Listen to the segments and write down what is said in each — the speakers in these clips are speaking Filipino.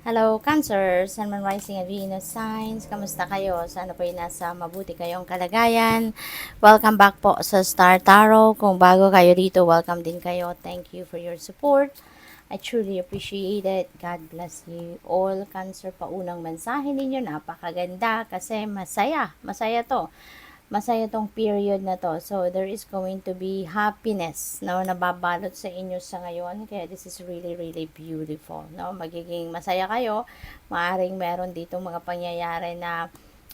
Hello, Cancer, Sun, Moon, Rising, and Venus signs. Kamusta kayo? Sana po ay nasa mabuti kayong kalagayan. Welcome back po sa Star Tarot. Kung bago kayo dito, welcome din kayo. Thank you for your support. I truly appreciate it. God bless you all. Cancer, paunang mensahe ninyo. Napakaganda kasi masaya. Masaya to. Masaya tong period na to. So, there is going to be happiness, no, nababalot sa inyo sa ngayon. Kaya this is really, really beautiful, no. Magiging masaya kayo. Maaring meron dito mga pangyayari na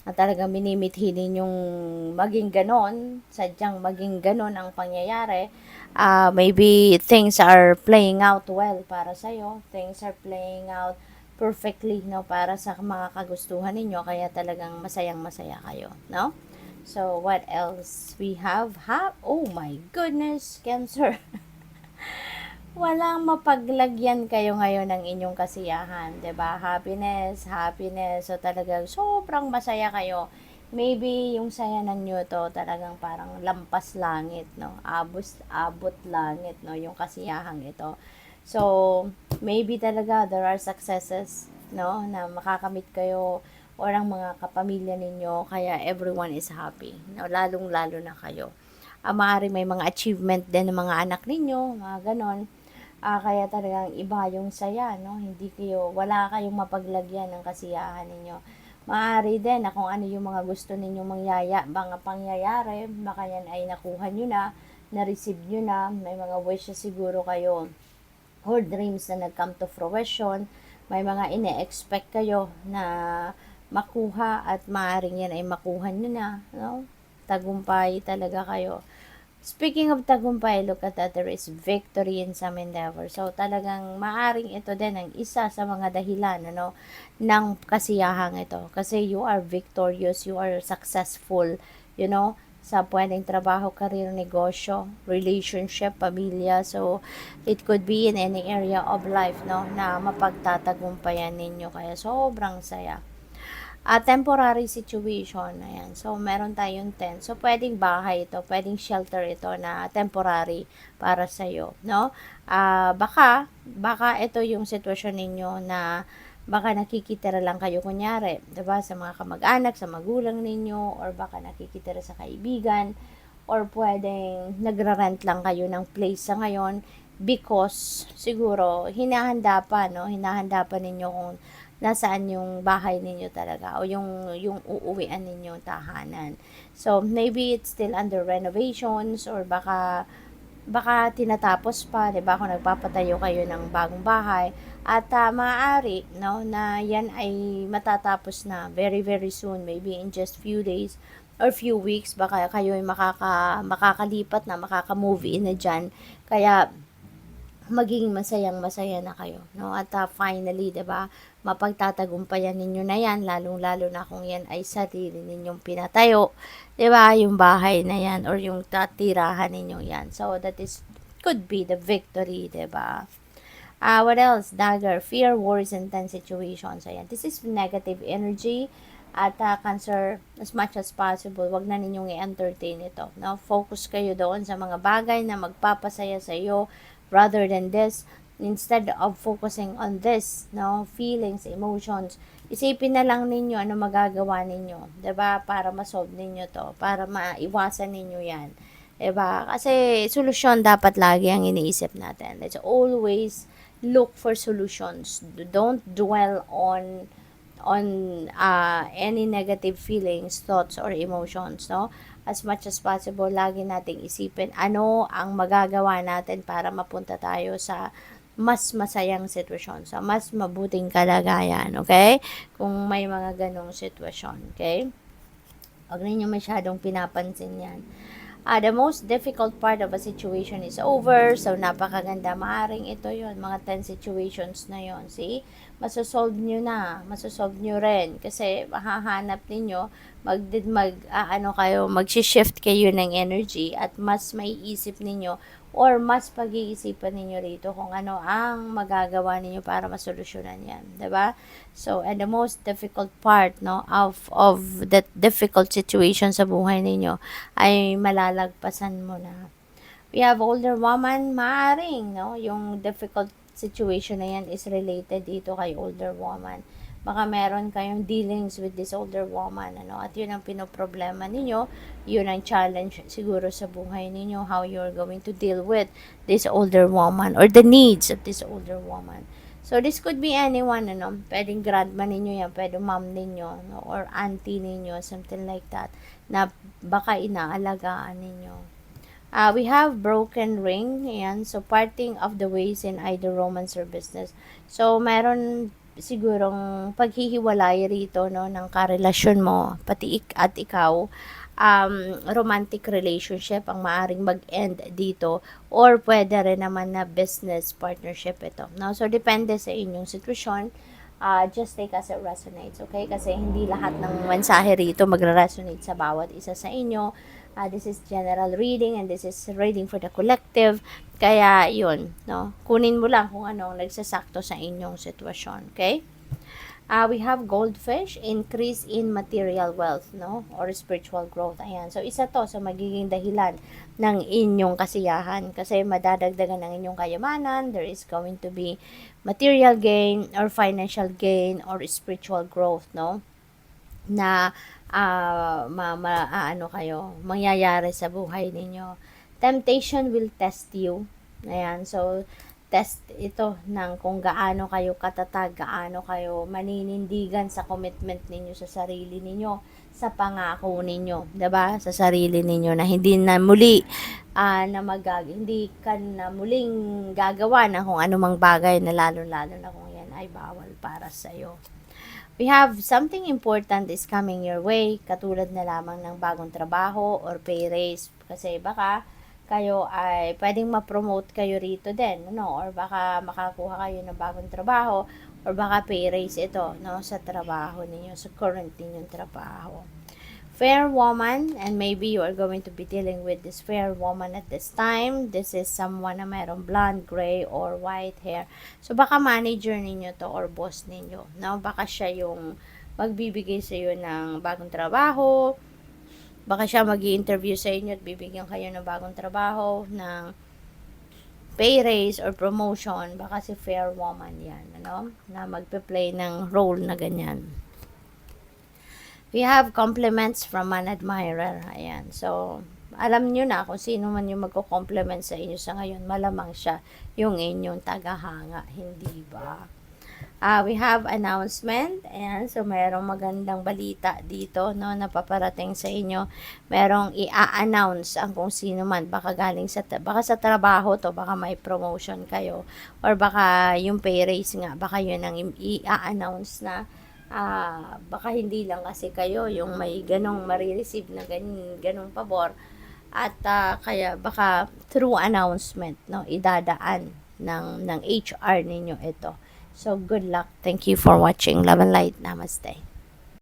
talagang minimithi ninyong maging ganon. Sadyang maging ganon ang pangyayari. Maybe things are playing out well para sa'yo. Things are playing out perfectly, no, para sa mga kagustuhan ninyo. Kaya talagang masayang masaya kayo, no. So, what else we have? Oh my goodness, Cancer. Walang mapaglagyan kayo ngayon ng inyong kasiyahan, 'di ba? Happiness, happiness. So, talagang sobrang masaya kayo. Maybe yung saya ninyo to talagang parang lampas langit, no? Abot langit, no? Yung kasiyahang ito. So, maybe talaga there are successes, no? Na makakamit kayo or ang mga kapamilya ninyo, kaya everyone is happy. No? Lalong-lalo na kayo. Maaari may mga achievement din ng mga anak ninyo, mga ganon. Kaya talagang iba yung saya, no? Hindi kayo, wala kayong mapaglagyan ng kasiyahan ninyo. Maaari din na kung ano yung mga gusto ninyong mga pangyayari, baka yan ay nakuha nyo na-receive nyo na, may mga wishes siguro kayo or dreams na nag-come to fruition, may mga ine-expect kayo na makuha at maaaring yan ay makuha nyo na, no? Tagumpay talaga kayo. Speaking of tagumpay, look at that, there is victory in some endeavor. So, talagang maaring ito din ang isa sa mga dahilan, ano, ng kasiyahang ito. Kasi you are victorious, you are successful, you know, sa pwedeng trabaho, career, negosyo, relationship, pamilya. So, it could be in any area of life, no, na mapagtatagumpayan ninyo. Kaya sobrang saya. Temporary situation, ayan. So, meron tayong tent. So, pwedeng bahay ito, pwedeng shelter ito na temporary para sa'yo, no? Baka ito yung sitwasyon ninyo na baka nakikitira lang kayo kunyari, 'di ba, sa mga kamag-anak, sa magulang ninyo, or baka nakikitira sa kaibigan, or pwedeng nagra-rent lang kayo ng place sa ngayon because siguro hinahanda pa, no? Hinahanda pa ninyo kung nasaan yung bahay ninyo talaga o yung uuwian ninyong tahanan. So, maybe it's still under renovations or baka tinatapos pa, 'di ba? Kung nagpapatayo kayo ng bagong bahay at maaari, no, na yan ay matatapos na very very soon, maybe in just few days or few weeks, baka kayo ay makakalipat na, makaka-move in na diyan. Kaya magiging masayang-masaya na kayo, no? At finally, 'di ba, mapagtatagumpayan ninyo na 'yan, lalong-lalo na kung 'yan ay sarili ninyong pinatayo, 'di ba? Yung bahay na 'yan or yung tirahan ninyo 'yan. So that is could be the victory, 'di ba? What else? Dagger, fear, worries, and tense situations. Ayan. This is negative energy. At Cancer, as much as possible, wag na ninyong i-entertain ito. No? Focus kayo doon sa mga bagay na magpapasaya sa iyo rather than this. Instead of focusing on this, no, feelings, emotions, isipin na lang ninyo ano magagawa ninyo, 'di ba? Para ma-solve ninyo 'to, para maiwasan ninyo 'yan. 'Di ba? Kasi solusyon dapat lagi ang iniisip natin. Let's always look for solutions. Don't dwell on any negative feelings, thoughts, or emotions, no? As much as possible, lagi nating isipin ano ang magagawa natin para mapunta tayo sa mas masayang sitwasyon, sa mas mabuting kalagayan, okay? Kung may mga ganong sitwasyon, okay? Huwag ninyo masyadong pinapansin yan. The most difficult part of a situation is over. So, napakaganda. Maaring ito yon mga 10 situations na yon. See? Masosolve nyo na. Masosolve nyo rin. Kasi, mahahanap ninyo, mag-shift kayo ng energy at mas maiisip ninyo or mas pag-iisipan ninyo rito kung ano ang magagawa ninyo para masolusyonan yan, 'di ba? So, and the most difficult part, no, of that difficult situation sa buhay ninyo ay malalagpasan mo na. We have older woman, maaring, no, yung difficult situation na yan is related dito kay older woman. Baka meron kayong dealings with this older woman, ano, at yun ang pinoproblema ninyo, yun ang challenge siguro sa buhay ninyo, how you're going to deal with this older woman or the needs of this older woman. So, this could be anyone, ano, pwedeng grandma ninyo yan, pwedeng mom ninyo, no, or auntie ninyo, something like that, na baka inaalagaan ninyo. We have broken ring, ayan, so parting of the ways in either romance or business. So, meron sigurong paghihiwalay rito, no, ng karelasyon mo, pati at ikaw, romantic relationship ang maaring mag-end dito, or pwede rin naman na business partnership ito, no? So, depende sa inyong sitwasyon. Just take as it resonates, okay? Kasi hindi lahat ng mensahe rito magre-resonate sa bawat isa sa inyo. This is general reading and this is reading for the collective. Kaya, yun, no? Kunin mo lang kung anong nagsasakto sa inyong sitwasyon, okay? We have goldfish, increase in material wealth, no? Or spiritual growth. Ayan. So, isa to sa magiging dahilan ng inyong kasiyahan. Kasi madadagdagan ng inyong kayamanan. There is going to be material gain or financial gain or spiritual growth, no? Na ano kayo, mangyayari sa buhay ninyo. Temptation will test you. Ayan. So, test ito ng kung gaano kayo katatag, gaano kayo maninindigan sa commitment ninyo sa sarili ninyo, sa pangako ninyo, 'di ba? Sa sarili ninyo na hindi na muli hindi ka na muling gagawa ng kung anumang bagay na lalo-lalo na kung yan ay bawal para sa iyo. We have something important is coming your way, katulad na lamang ng bagong trabaho or pay raise, kasi baka kayo ay pwedeng ma-promote kayo rito din, no? Or baka makakuha kayo ng bagong trabaho or baka pay raise ito, no, sa trabaho ninyo, sa current ninyong trabaho. Fair woman, and maybe you are going to be dealing with this fair woman at this time. This is someone na mayroong blonde, gray, or white hair. So, baka manager ninyo to or boss ninyo, no? Baka siya yung magbibigay sa iyo ng bagong trabaho. Baka siya mag-i-interview sa inyo at bibigyan kayo ng bagong trabaho, ng pay raise or promotion. Baka si fair woman yan, ano? Na magpe-play ng role na ganyan. We have compliments from an admirer. Ayan. So, alam nyo na kung sino man yung magko-compliment sa inyo sa ngayon. Malamang siya yung inyong tagahanga. Hindi ba? We have announcement, and so mayroong magandang balita dito, no, na paparating sa inyo. Merong i-announce ang kung sino man, baka galing baka sa trabaho to, baka may promotion kayo, or baka yung pay raise nga, baka yun ang i-announce na, baka hindi lang kasi kayo yung may ganong marireceive na ganong pabor, at kaya baka through announcement, no, idadaan ng HR ninyo ito. So, good luck. Thank you for watching. Love and light. Namaste.